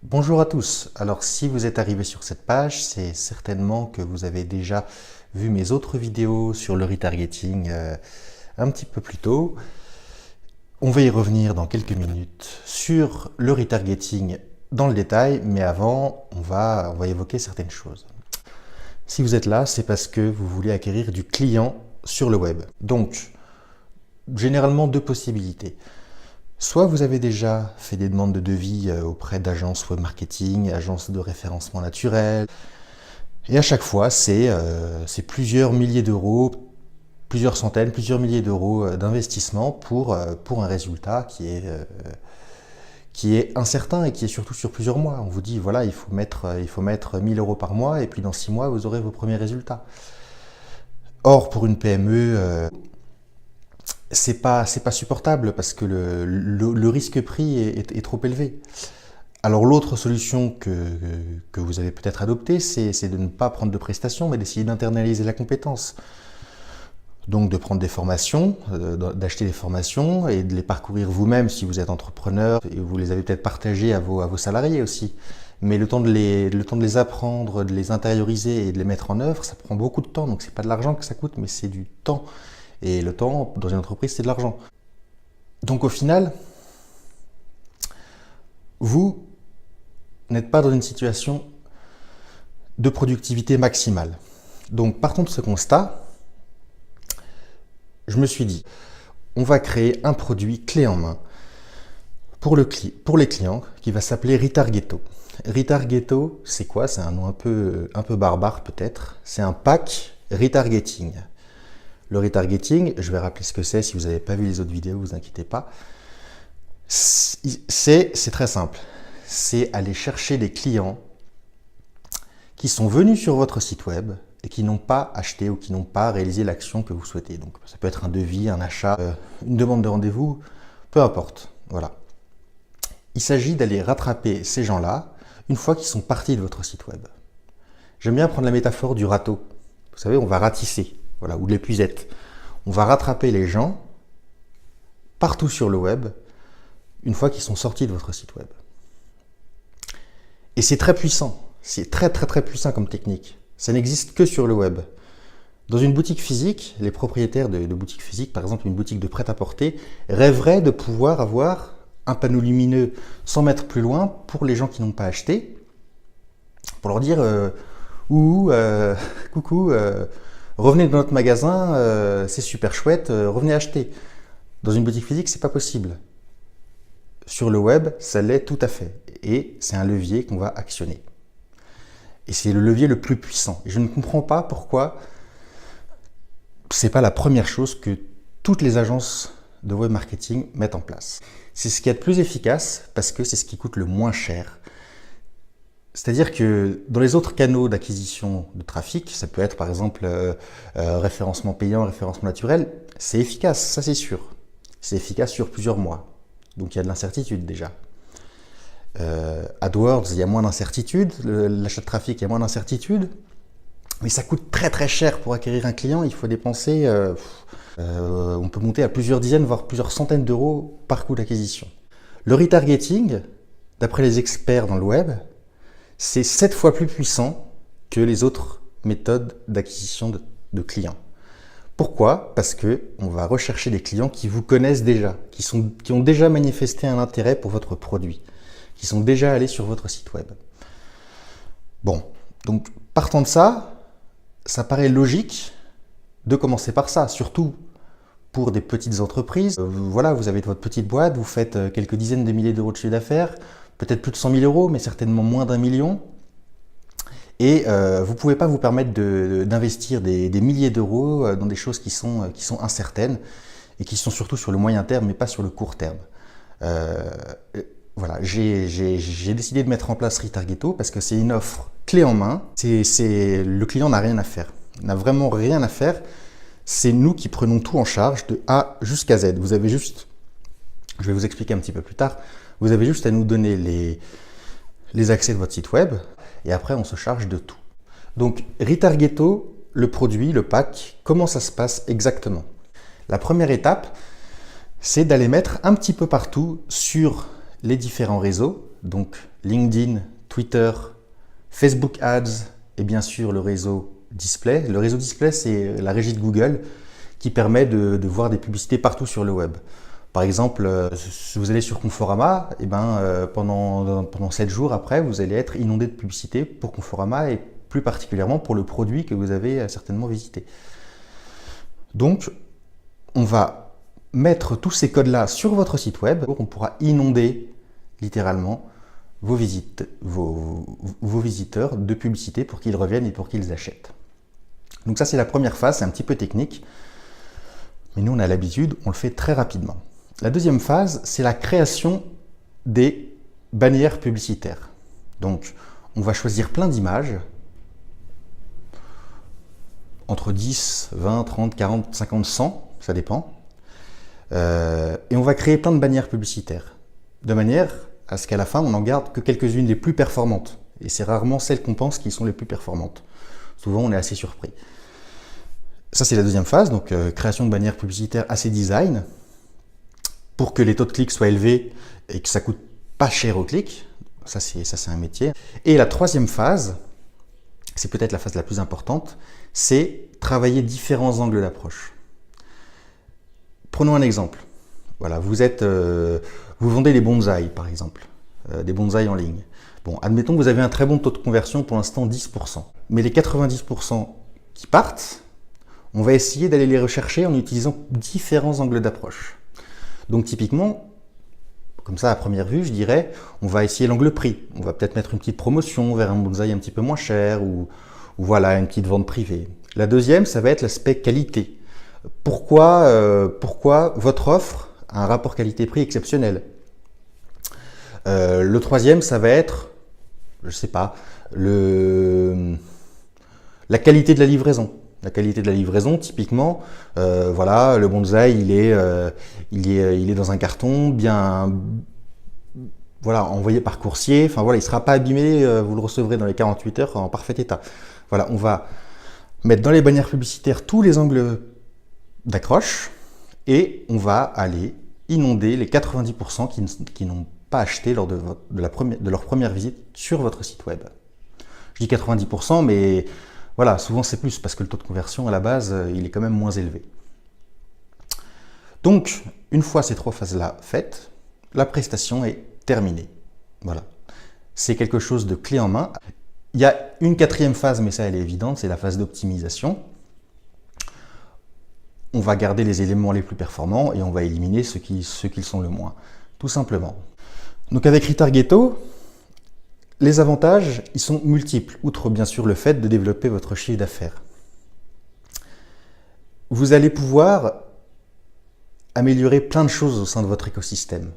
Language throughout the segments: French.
Bonjour à tous. Alors si vous êtes arrivé sur cette page, c'est certainement que vous avez déjà vu mes autres vidéos sur le retargeting un petit peu plus tôt. On va y revenir dans quelques minutes sur le retargeting dans le détail, mais avant, on va évoquer certaines choses. Si vous êtes là, c'est parce que vous voulez acquérir du client sur le web. Donc, généralement deux possibilités. Soit vous avez déjà fait des demandes de devis auprès d'agences web marketing, agences de référencement naturel, et à chaque fois c'est plusieurs milliers d'euros, plusieurs centaines, plusieurs milliers d'euros d'investissement pour un résultat qui est incertain et qui est surtout sur plusieurs mois. On vous dit voilà, il faut mettre 1000 euros par mois et puis dans 6 mois vous aurez vos premiers résultats. Or pour une PME, c'est pas supportable parce que le risque-prix est trop élevé. Alors l'autre solution que vous avez peut-être adoptée, c'est de ne pas prendre de prestations, mais d'essayer d'internaliser la compétence. Donc de prendre des formations, d'acheter des formations et de les parcourir vous-même si vous êtes entrepreneur, et vous les avez peut-être partagées à vos salariés aussi. Mais le temps de les apprendre, de les intérioriser et de les mettre en œuvre, ça prend beaucoup de temps. Donc c'est pas de l'argent que ça coûte, mais c'est du temps. Et le temps, dans une entreprise, c'est de l'argent. Donc au final, vous n'êtes pas dans une situation de productivité maximale. Donc partant de ce constat, je me suis dit, on va créer un produit clé en main pour les clients qui va s'appeler Retargeto. Retargeto, c'est quoi? C'est un nom un peu barbare peut-être. C'est un pack retargeting. Le retargeting, je vais rappeler ce que c'est, si vous n'avez pas vu les autres vidéos, vous inquiétez pas. C'est très simple. C'est aller chercher des clients qui sont venus sur votre site web et qui n'ont pas acheté ou qui n'ont pas réalisé l'action que vous souhaitez. Donc ça peut être un devis, un achat, une demande de rendez-vous, peu importe. Voilà. Il s'agit d'aller rattraper ces gens-là une fois qu'ils sont partis de votre site web. J'aime bien prendre la métaphore du râteau. Vous savez, on va ratisser. Voilà, ou de l'épuisette. On va rattraper les gens partout sur le web une fois qu'ils sont sortis de votre site web. Et c'est très puissant. C'est très puissant comme technique. Ça n'existe que sur le web. Dans une boutique physique, les propriétaires de boutiques physiques, par exemple une boutique de prêt-à-porter, rêveraient de pouvoir avoir un panneau lumineux 100 mètres plus loin pour les gens qui n'ont pas acheté, pour leur dire coucou, revenez dans notre magasin, c'est super chouette, revenez acheter. Dans une boutique physique, c'est pas possible. Sur le web, ça l'est tout à fait. Et c'est un levier qu'on va actionner. Et c'est le levier le plus puissant. Et je ne comprends pas pourquoi c'est pas la première chose que toutes les agences de web marketing mettent en place. C'est ce qui est le plus efficace parce que c'est ce qui coûte le moins cher. C'est-à-dire que dans les autres canaux d'acquisition de trafic, ça peut être par exemple référencement payant, référencement naturel, c'est efficace, ça c'est sûr. C'est efficace sur plusieurs mois. Donc il y a de l'incertitude déjà. AdWords, il y a moins d'incertitude. L'achat de trafic, il y a moins d'incertitude. Mais ça coûte très cher pour acquérir un client. Il faut dépenser, on peut monter à plusieurs dizaines, voire plusieurs centaines d'euros par coût d'acquisition. Le retargeting, d'après les experts dans le web, c'est 7 fois plus puissant que les autres méthodes d'acquisition de clients. Pourquoi? Parce qu'on va rechercher des clients qui vous connaissent déjà, qui ont déjà manifesté un intérêt pour votre produit, qui sont déjà allés sur votre site web. Bon, donc partant de ça, ça paraît logique de commencer par ça, surtout pour des petites entreprises. Voilà, vous avez votre petite boîte, vous faites quelques dizaines de milliers d'euros de chiffre d'affaires, peut-être plus de 100 000 euros, mais certainement moins d'1 million. Et vous ne pouvez pas vous permettre d'investir des milliers d'euros dans des choses qui sont incertaines et qui sont surtout sur le moyen terme, mais pas sur le court terme. Voilà, j'ai décidé de mettre en place Retargeto parce que c'est une offre clé en main. Le client n'a rien à faire, n'a vraiment rien à faire. C'est nous qui prenons tout en charge de A jusqu'à Z. Vous avez juste, je vais vous expliquer un petit peu plus tard, vous avez juste à nous donner les accès de votre site web et après on se charge de tout. Donc Retargeto, le produit, le pack, comment ça se passe exactement? La première étape, c'est d'aller mettre un petit peu partout sur les différents réseaux donc LinkedIn, Twitter, Facebook Ads et bien sûr le réseau Display. Le réseau Display, c'est la régie de Google qui permet de voir des publicités partout sur le web. Par exemple, si vous allez sur Conforama, pendant 7 jours après, vous allez être inondé de publicités pour Conforama et plus particulièrement pour le produit que vous avez certainement visité. Donc, on va mettre tous ces codes-là sur votre site web. On pourra inonder littéralement vos visiteurs de publicités pour qu'ils reviennent et pour qu'ils achètent. Donc ça, c'est la première phase, c'est un petit peu technique. Mais nous, on a l'habitude, on le fait très rapidement. La deuxième phase, c'est la création des bannières publicitaires. Donc, on va choisir plein d'images, entre 10, 20, 30, 40, 50, 100, ça dépend. Et on va créer plein de bannières publicitaires, de manière à ce qu'à la fin, on n'en garde que quelques-unes les plus performantes. Et c'est rarement celles qu'on pense qui sont les plus performantes. Souvent, on est assez surpris. Ça, c'est la deuxième phase, donc création de bannières publicitaires assez design, pour que les taux de clic soient élevés et que ça coûte pas cher au clic. Ça, c'est un métier. Et la troisième phase, c'est peut-être la phase la plus importante, c'est travailler différents angles d'approche. Prenons un exemple. Voilà, vous vendez des bonsaïs, par exemple, des bonsaïs en ligne. Bon, admettons que vous avez un très bon taux de conversion, pour l'instant 10%. Mais les 90% qui partent, on va essayer d'aller les rechercher en utilisant différents angles d'approche. Donc typiquement, comme ça à première vue, je dirais, on va essayer l'angle prix. On va peut-être mettre une petite promotion vers un bonsaï un petit peu moins cher ou voilà, une petite vente privée. La deuxième, ça va être l'aspect qualité. Pourquoi votre offre a un rapport qualité-prix exceptionnel? Le troisième, ça va être, je sais pas, la qualité de la livraison. La qualité de la livraison, typiquement, voilà, le bonsaï, il est dans un carton, bien, voilà, envoyé par coursier. Enfin voilà, il sera pas abîmé. Vous le recevrez dans les 48 heures en parfait état. Voilà, on va mettre dans les bannières publicitaires tous les angles d'accroche et on va aller inonder les 90% qui n'ont pas acheté lors de leur première visite sur votre site web. Je dis 90%, mais voilà, souvent c'est plus parce que le taux de conversion à la base, il est quand même moins élevé. Donc, une fois ces trois phases-là faites, la prestation est terminée. Voilà. C'est quelque chose de clé en main. Il y a une quatrième phase, mais ça elle est évidente, c'est la phase d'optimisation. On va garder les éléments les plus performants et on va éliminer ceux qui le sont le moins, tout simplement. Donc avec Retargeto, les avantages, ils sont multiples, outre bien sûr le fait de développer votre chiffre d'affaires. Vous allez pouvoir améliorer plein de choses au sein de votre écosystème.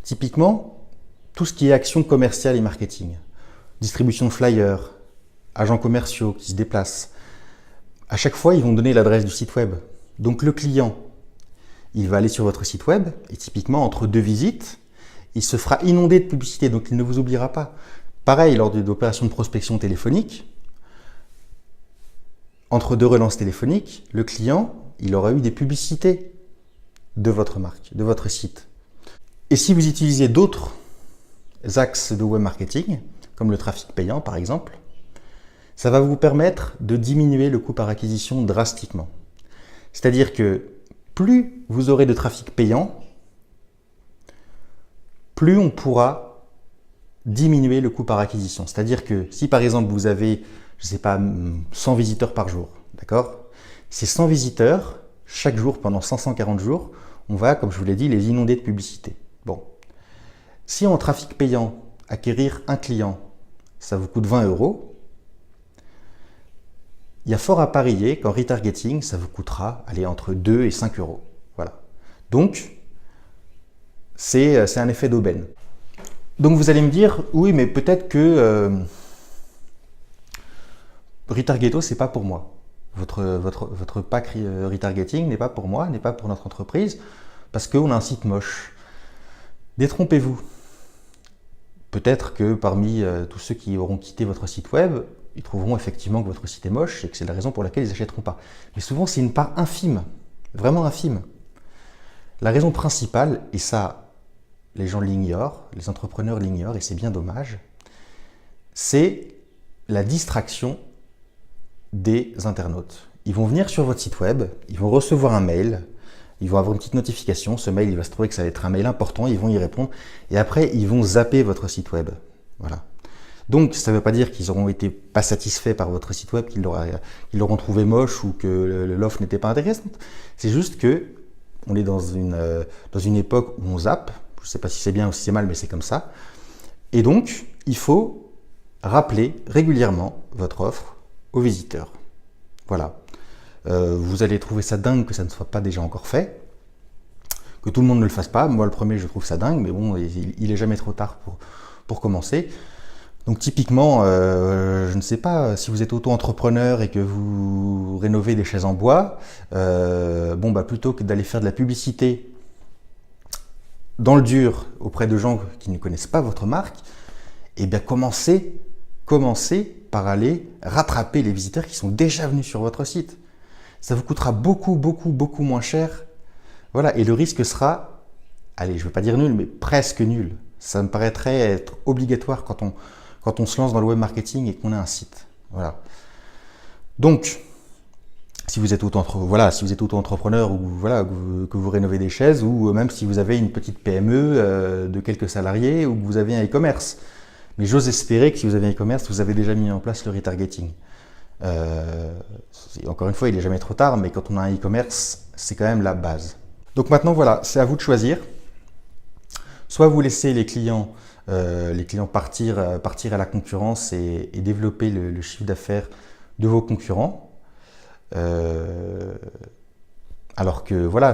Typiquement, tout ce qui est action commerciale et marketing, distribution de flyers, agents commerciaux qui se déplacent. À chaque fois, ils vont donner l'adresse du site web. Donc le client, il va aller sur votre site web et typiquement entre deux visites, il se fera inonder de publicité, donc il ne vous oubliera pas. Pareil, lors d'une opération de prospection téléphonique, entre deux relances téléphoniques, le client, il aura eu des publicités de votre marque, de votre site. Et si vous utilisez d'autres axes de web marketing, comme le trafic payant par exemple, ça va vous permettre de diminuer le coût par acquisition drastiquement. C'est-à-dire que plus vous aurez de trafic payant, plus on pourra diminuer le coût par acquisition. C'est-à-dire que si par exemple vous avez, je ne sais pas, 100 visiteurs par jour, d'accord? Ces 100 visiteurs, chaque jour pendant 540 jours, on va, comme je vous l'ai dit, les inonder de publicité. Bon. Si en trafic payant, acquérir un client, ça vous coûte 20 €, il y a fort à parier qu'en retargeting, ça vous coûtera entre 2 et 5 €. Voilà. Donc, c'est un effet d'aubaine. Donc vous allez me dire, oui, mais peut-être que Retargeto, c'est pas pour moi. Votre pack retargeting n'est pas pour moi, n'est pas pour notre entreprise, parce qu'on a un site moche. Détrompez-vous. Peut-être que parmi tous ceux qui auront quitté votre site web, ils trouveront effectivement que votre site est moche et que c'est la raison pour laquelle ils n'achèteront pas. Mais souvent, c'est une part infime, vraiment infime. La raison principale, et ça, les gens l'ignorent, les entrepreneurs l'ignorent, et c'est bien dommage, c'est la distraction des internautes. Ils vont venir sur votre site web, ils vont recevoir un mail, ils vont avoir une petite notification, ce mail, il va se trouver que ça va être un mail important, ils vont y répondre, et après, ils vont zapper votre site web. Voilà. Donc, ça ne veut pas dire qu'ils n'auront été pas satisfaits par votre site web, qu'ils l'auront trouvé moche ou que l'offre n'était pas intéressante. C'est juste que on est dans une époque où on zappe. Je ne sais pas si c'est bien ou si c'est mal, mais c'est comme ça. Et donc, il faut rappeler régulièrement votre offre aux visiteurs. Voilà. Vous allez trouver ça dingue que ça ne soit pas déjà encore fait, que tout le monde ne le fasse pas. Moi, le premier, je trouve ça dingue, mais bon, il est jamais trop tard pour commencer. Donc typiquement, je ne sais pas, si vous êtes auto-entrepreneur et que vous rénovez des chaises en bois, plutôt que d'aller faire de la publicité dans le dur auprès de gens qui ne connaissent pas votre marque, eh bien commencez par aller rattraper les visiteurs qui sont déjà venus sur votre site. Ça vous coûtera beaucoup moins cher. Voilà, et le risque sera, allez, je ne veux pas dire nul, mais presque nul. Ça me paraîtrait être obligatoire quand on se lance dans le web marketing et qu'on a un site. Voilà. Donc, si vous êtes auto-entrepreneur ou voilà, que vous rénovez des chaises, ou même si vous avez une petite PME de quelques salariés ou que vous avez un e-commerce. Mais j'ose espérer que si vous avez un e-commerce, vous avez déjà mis en place le retargeting. Encore une fois, il n'est jamais trop tard, mais quand on a un e-commerce, c'est quand même la base. Donc maintenant, voilà, c'est à vous de choisir. Soit vous laissez les clients partir à la concurrence et développer le chiffre d'affaires de vos concurrents. Alors que voilà,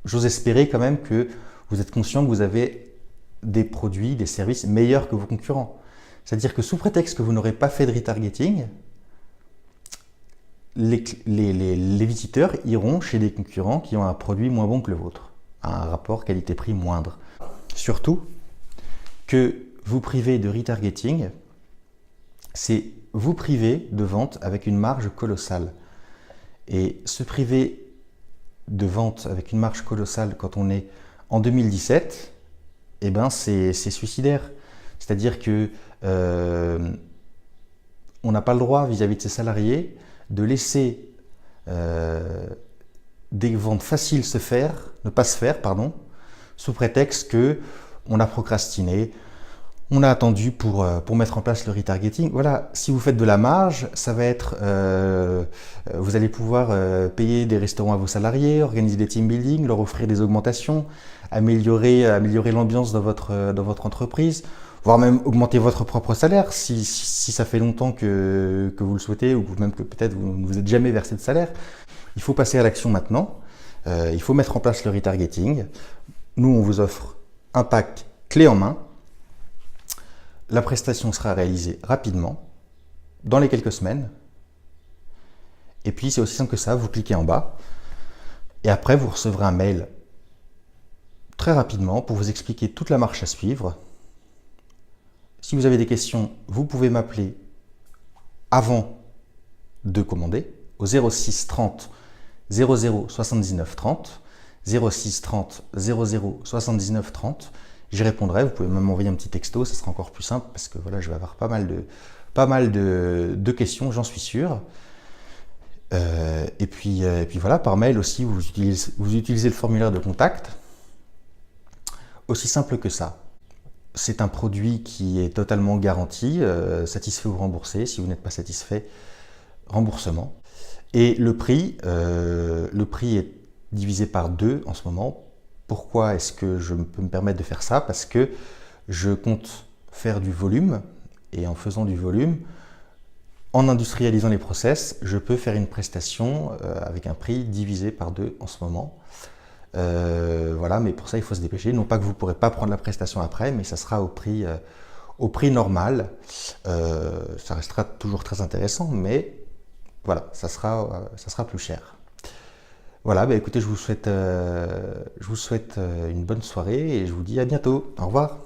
j'ose espérer quand même que vous êtes conscient que vous avez des produits, des services meilleurs que vos concurrents. C'est-à-dire que sous prétexte que vous n'aurez pas fait de retargeting, les visiteurs iront chez des concurrents qui ont un produit moins bon que le vôtre, à un rapport qualité-prix moindre. Surtout que vous priver de retargeting, c'est vous priver de vente avec une marge colossale. Et se priver de vente avec une marge colossale quand on est en 2017, eh ben c'est suicidaire. C'est-à-dire que on n'a pas le droit vis-à-vis de ses salariés de laisser des ventes faciles ne pas se faire, sous prétexte que on a procrastiné, on a attendu pour mettre en place le retargeting. Voilà, si vous faites de la marge, ça va être, vous allez pouvoir payer des restaurants à vos salariés, organiser des team building, leur offrir des augmentations, améliorer l'ambiance dans votre entreprise, voire même augmenter votre propre salaire si ça fait longtemps que vous le souhaitez ou même que peut-être vous ne vous êtes jamais versé de salaire. Il faut passer à l'action maintenant. Il faut mettre en place le retargeting. Nous, on vous offre un pack clé en main. La prestation sera réalisée rapidement, dans les quelques semaines. Et puis, c'est aussi simple que ça. Vous cliquez en bas. Et après, vous recevrez un mail très rapidement pour vous expliquer toute la marche à suivre. Si vous avez des questions, vous pouvez m'appeler avant de commander au 06 30 00 79 30, 06 30 00 79 30. J'y répondrai. Vous pouvez même m'envoyer un petit texto, ça sera encore plus simple parce que voilà, je vais avoir pas mal de questions, j'en suis sûr. Et puis voilà, par mail aussi, vous utilisez le formulaire de contact. Aussi simple que ça. C'est un produit qui est totalement garanti, satisfait ou remboursé. Si vous n'êtes pas satisfait, remboursement. Et le prix est divisé par 2 en ce moment. Pourquoi est-ce que je peux me permettre de faire ça? Parce que je compte faire du volume, et en faisant du volume, en industrialisant les process, je peux faire une prestation avec un prix divisé par 2 en ce moment. Voilà, mais pour ça il faut se dépêcher. Non pas que vous ne pourrez pas prendre la prestation après, mais ça sera au prix normal. Ça restera toujours très intéressant, mais voilà, ça sera plus cher. Voilà, écoutez, je vous souhaite une bonne soirée et je vous dis à bientôt. Au revoir.